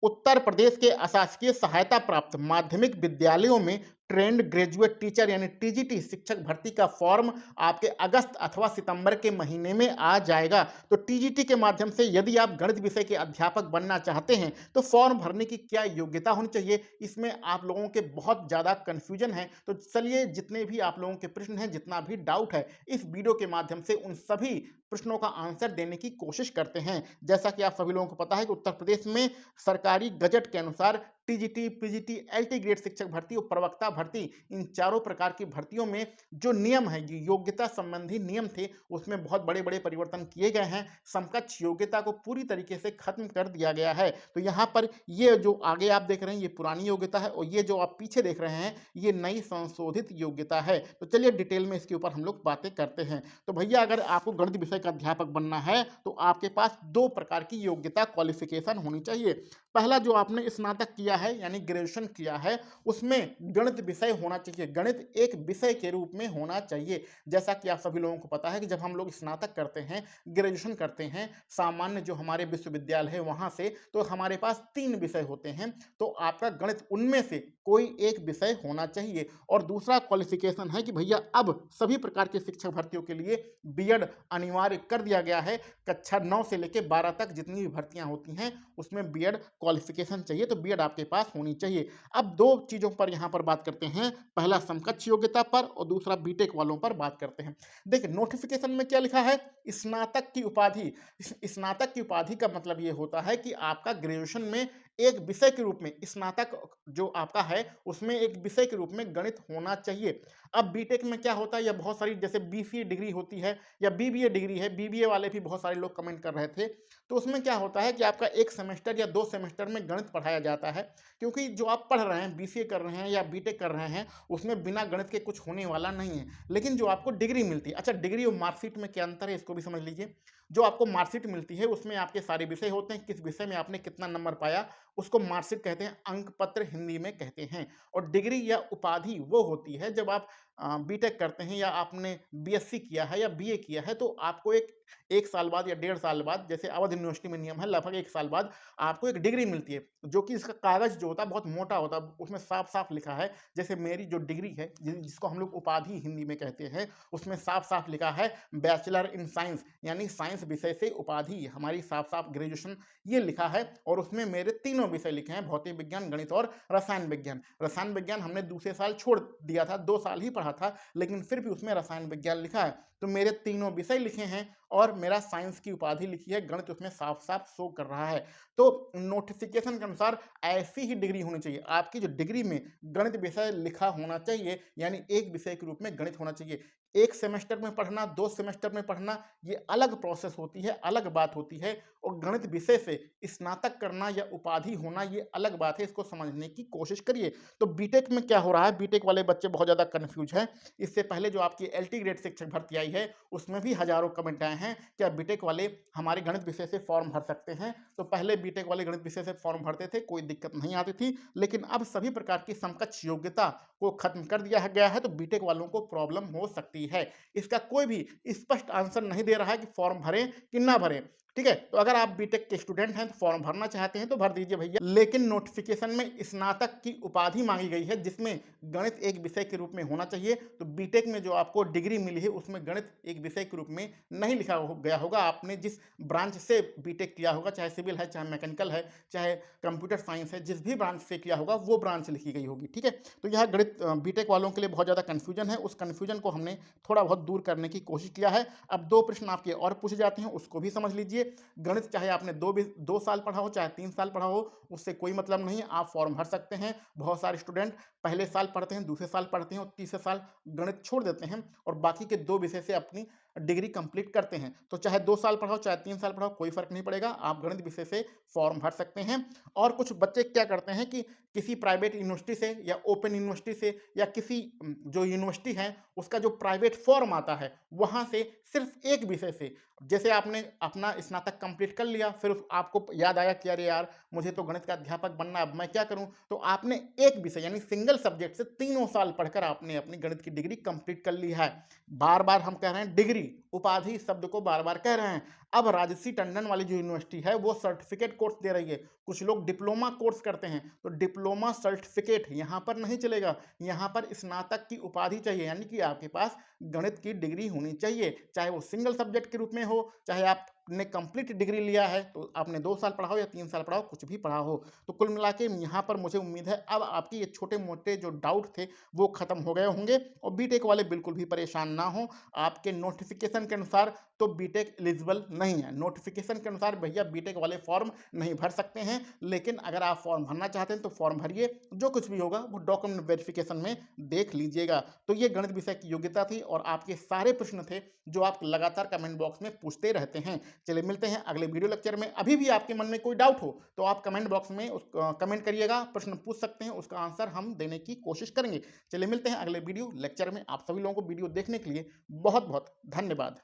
उत्तर प्रदेश के अशासकीय सहायता प्राप्त माध्यमिक विद्यालयों में ट्रेंड ग्रेजुएट टीचर यानी टीजीटी शिक्षक भर्ती का फॉर्म आपके अगस्त अथवा सितंबर के महीने में आ जाएगा। तो टीजीटी के माध्यम से यदि आप गणित विषय के अध्यापक बनना चाहते हैं तो फॉर्म भरने की क्या योग्यता होनी चाहिए, इसमें आप लोगों के बहुत ज़्यादा कन्फ्यूजन है। तो चलिए, जितने भी आप लोगों के प्रश्न हैं, जितना भी डाउट है, इस वीडियो के माध्यम से उन सभी प्रश्नों का आंसर देने की कोशिश करते हैं। जैसा कि आप सभी लोगों को पता है कि उत्तर प्रदेश में सरकारी गजट के अनुसार टीजीटी, पीजीटी, एलटी ग्रेड शिक्षक भर्ती और प्रवक्ता भर्ती, इन चारों प्रकार की भर्तियों में जो नियम है, ये योग्यता संबंधी नियम थे, उसमें बहुत बड़े-बड़े परिवर्तन किए गए हैं। समकक्ष योग्यता को पूरी तरीके से खत्म कर दिया गया है। तो यहाँ पर ये जो आगे आप देख रहे हैं, ये पुरानी योग्यता है और ये जो आप पीछे देख रहे हैं, ये नई संशोधित योग्यता है। तो चलिए डिटेल में इसके ऊपर हम लोग बातें करते हैं। तो भैया, अगर आपको गणित विषय का अध्यापक बनना है तो आपके पास 2 प्रकार की योग्यता क्वालिफिकेशन होनी चाहिए। पहला, जो आपने स्नातक किया है यानी ग्रेजुएशन किया है, उसमें गणित विषय होना चाहिए। गणित एक विषय के रूप में होना चाहिए। जैसा कि आप सभी लोगों को पता है कि जब हम लोग स्नातक करते हैं, ग्रेजुएशन करते हैं, सामान्य जो हमारे विश्वविद्यालय है वहाँ से, तो हमारे पास 3 विषय होते हैं। तो आपका गणित उनमें से कोई एक विषय होना चाहिए। और दूसरा क्वालिफिकेशन है कि भैया अब सभी प्रकार के शिक्षक भर्तियों के लिए बीएड अनिवार्य कर दिया गया है। कक्षा 9 से लेकर 12 तक जितनी भी भर्तियां होती हैं उसमें बीएड क्वालिफिकेशन चाहिए। तो बीएड आपके पास होनी चाहिए। अब 2 चीज़ों पर यहाँ पर बात करते हैं। पहला समकक्ष योग्यता पर और दूसरा बीटेक वालों पर बात करते हैं। देखिए, नोटिफिकेशन में क्या लिखा है? स्नातक की उपाधि। स्नातक की उपाधि का मतलब ये होता है कि आपका ग्रेजुएशन में एक विषय के रूप में, स्नातक जो आपका है उसमें एक विषय के रूप में गणित होना चाहिए। अब बीटेक में क्या होता है, या बहुत सारी जैसे बीसीए डिग्री होती है या बीबीए डिग्री है, बीबीए वाले भी बहुत सारे लोग कमेंट कर रहे थे। तो उसमें क्या होता है कि आपका 1 सेमेस्टर या 2 सेमेस्टर में गणित पढ़ाया जाता है, क्योंकि जो आप पढ़ रहे हैं, बीसीए कर रहे हैं या बीटेक कर रहे हैं, उसमें बिना गणित के कुछ होने वाला नहीं है। लेकिन जो आपको डिग्री मिलती है, अच्छा, डिग्री और मार्कशीट में क्या अंतर है इसको भी समझ लीजिए। जो आपको मार्कशीट मिलती है उसमें आपके सारे विषय होते हैं, किस विषय में आपने कितना नंबर पाया, उसको मार्कशीट कहते हैं, अंक पत्र हिंदी में कहते हैं। और डिग्री या उपाधि वो होती है जब आप बीटेक करते हैं या आपने बीएससी किया है या बीए किया है, तो आपको एक साल बाद या 1.5 साल बाद, जैसे अवध यूनिवर्सिटी में नियम है, लगभग 1 साल बाद आपको एक डिग्री मिलती है, जो कि इसका कागज जो होता है बहुत मोटा होता है। उसमें साफ-साफ लिखा है, जैसे मेरी जो डिग्री है जिसको हम लोग उपाधि हिंदी में कहते हैं, उसमें साफ-साफ लिखा है बैचलर इन साइंस, यानी साइंस विषय से उपाधि हमारी साफ-साफ ग्रेजुएशन, ये लिखा है। और उसमें मेरे तीनों विषय लिखे हैं, भौतिक विज्ञान, गणित और रसायन विज्ञान। रसायन विज्ञान हमने दूसरे साल छोड़ दिया था, 2 साल ही पढ़ा था, लेकिन फिर भी उसमें रसायन विज्ञान लिखा है। तो मेरे तीनों विषय लिखे हैं और मेरा साइंस की उपाधि लिखी है, गणित उसमें साफ-साफ शो कर रहा है। तो नोटिफिकेशन के अनुसार ऐसी ही डिग्री होनी चाहिए। आपकी जो डिग्री में गणित विषय लिखा होना चाहिए, यानी एक विषय के रूप में गणित होना चाहिए। 1 सेमेस्टर में पढ़ना, 2 सेमेस्टर में पढ़ना, ये अलग प्रोसेस होती है, अलग बात होती है। और गणित विषय से स्नातक करना या उपाधि होना, ये अलग बात है। इसको समझने की कोशिश करिए। तो बीटेक में क्या हो रहा है, बीटेक वाले बच्चे बहुत ज़्यादा कन्फ्यूज हैं। इससे पहले जो आपकी एलटी ग्रेड शिक्षक भर्ती आई है, उसमें भी हज़ारों कमेंट आए हैं, क्या बीटेक वाले हमारे गणित विषय से फॉर्म भर सकते हैं? तो पहले बीटेक वाले गणित विषय से फॉर्म भरते थे, कोई दिक्कत नहीं आती थी, लेकिन अब सभी प्रकार की समकक्ष योग्यता को खत्म कर दिया गया है, तो बीटेक वालों को प्रॉब्लम हो सकती है। इसका कोई भी स्पष्ट आंसर नहीं दे रहा है कि फॉर्म भरें कि ना भरें। ठीक है? तो अगर आप बीटेक के स्टूडेंट हैं तो फॉर्म भरना चाहते हैं तो भर दीजिए भैया। लेकिन नोटिफिकेशन में स्नातक की उपाधि मांगी गई है, जिसमें गणित एक विषय के रूप में होना चाहिए। तो बीटेक में जो आपको डिग्री मिली है उसमें गणित एक विषय के रूप में नहीं लिखा गया होगा। आपने जिस ब्रांच से बीटेक किया होगा, चाहे सिविल है, चाहे मैकेनिकल है, चाहे कंप्यूटर साइंस है, जिस भी ब्रांच से किया होगा वो ब्रांच लिखी गई होगी। ठीक है? तो यह गणित बीटेक वालों के लिए बहुत ज़्यादा कन्फ्यूजन है। उस कन्फ्यूजन को हमने थोड़ा बहुत दूर करने की कोशिश किया है। अब 2 प्रश्न आपके और पूछे जाते हैं, उसको भी समझ लीजिए। गणित चाहे आपने 2 साल पढ़ा हो, चाहे 3 साल पढ़ा हो, उससे कोई मतलब नहीं है, आप फॉर्म भर सकते हैं। बहुत सारे स्टूडेंट पहले साल पढ़ते हैं, दूसरे साल पढ़ते हैं और तीसरे साल गणित छोड़ देते हैं और बाकी के 2 विषय से अपनी डिग्री कंप्लीट करते हैं। तो चाहे 2 साल पढ़ाओ, चाहे 3 साल पढ़ाओ, कोई फ़र्क नहीं पड़ेगा, आप गणित विषय से फॉर्म भर सकते हैं। और कुछ बच्चे क्या करते हैं कि किसी प्राइवेट यूनिवर्सिटी से या ओपन यूनिवर्सिटी से या किसी जो यूनिवर्सिटी है उसका जो प्राइवेट फॉर्म आता है, वहाँ से सिर्फ एक विषय से, जैसे आपने अपना स्नातक कंप्लीट कर लिया, फिर आपको याद आया कि अरे यार, मुझे तो गणित का अध्यापक बनना है, अब मैं क्या करूं? तो आपने एक विषय यानी सिंगल सब्जेक्ट से तीनों साल पढ़कर आपने अपनी गणित की डिग्री कंप्लीट कर ली है। बार बार हम कह रहे हैं डिग्री, उपाधि शब्द को बार बार कह रहे हैं। अब राजसी टंडन वाली जो यूनिवर्सिटी है वो सर्टिफिकेट कोर्स दे रही है। कुछ लोग डिप्लोमा कोर्स करते हैं, तो डिप्लोमा सर्टिफिकेट यहाँ पर नहीं चलेगा। यहाँ पर स्नातक की उपाधि चाहिए, यानी कि आपके पास गणित की डिग्री होनी चाहिए, चाहे वो सिंगल सब्जेक्ट के रूप में हो, चाहे आपने कंप्लीट डिग्री लिया है तो आपने 2 साल पढ़ा हो या 3 साल पढ़ा हो, कुछ भी पढ़ा हो। तो कुल मिला के यहाँ पर मुझे उम्मीद है अब आपके ये छोटे-मोटे जो डाउट थे वो खत्म हो गए होंगे और बीटेक वाले बिल्कुल भी परेशान ना हों। आपके नोटिफ़िकेशन के अनुसार तो बीटेक एलिजिबल नहीं है। नोटिफ़िकेशन के अनुसार भैया बीटेक वाले फॉर्म नहीं भर सकते हैं, लेकिन अगर आप फॉर्म भरना चाहते हैं तो फॉर्म भरिए, जो कुछ भी होगा वो डॉक्यूमेंट वेरिफिकेशन में देख लीजिएगा। तो ये गणित विषय की योग्यता थी और आपके सारे प्रश्न थे जो आप लगातार कमेंट बॉक्स में पूछते रहते हैं। चलिए मिलते हैं अगले वीडियो लेक्चर में। अभी भी आपके मन में कोई डाउट हो तो आप कमेंट बॉक्स में कमेंट करिएगा, प्रश्न पूछ सकते हैं, उसका आंसर हम देने की कोशिश करेंगे। चलिए मिलते हैं अगले वीडियो लेक्चर में। आप सभी लोगों को वीडियो देखने के लिए बहुत बहुत धन्यवाद।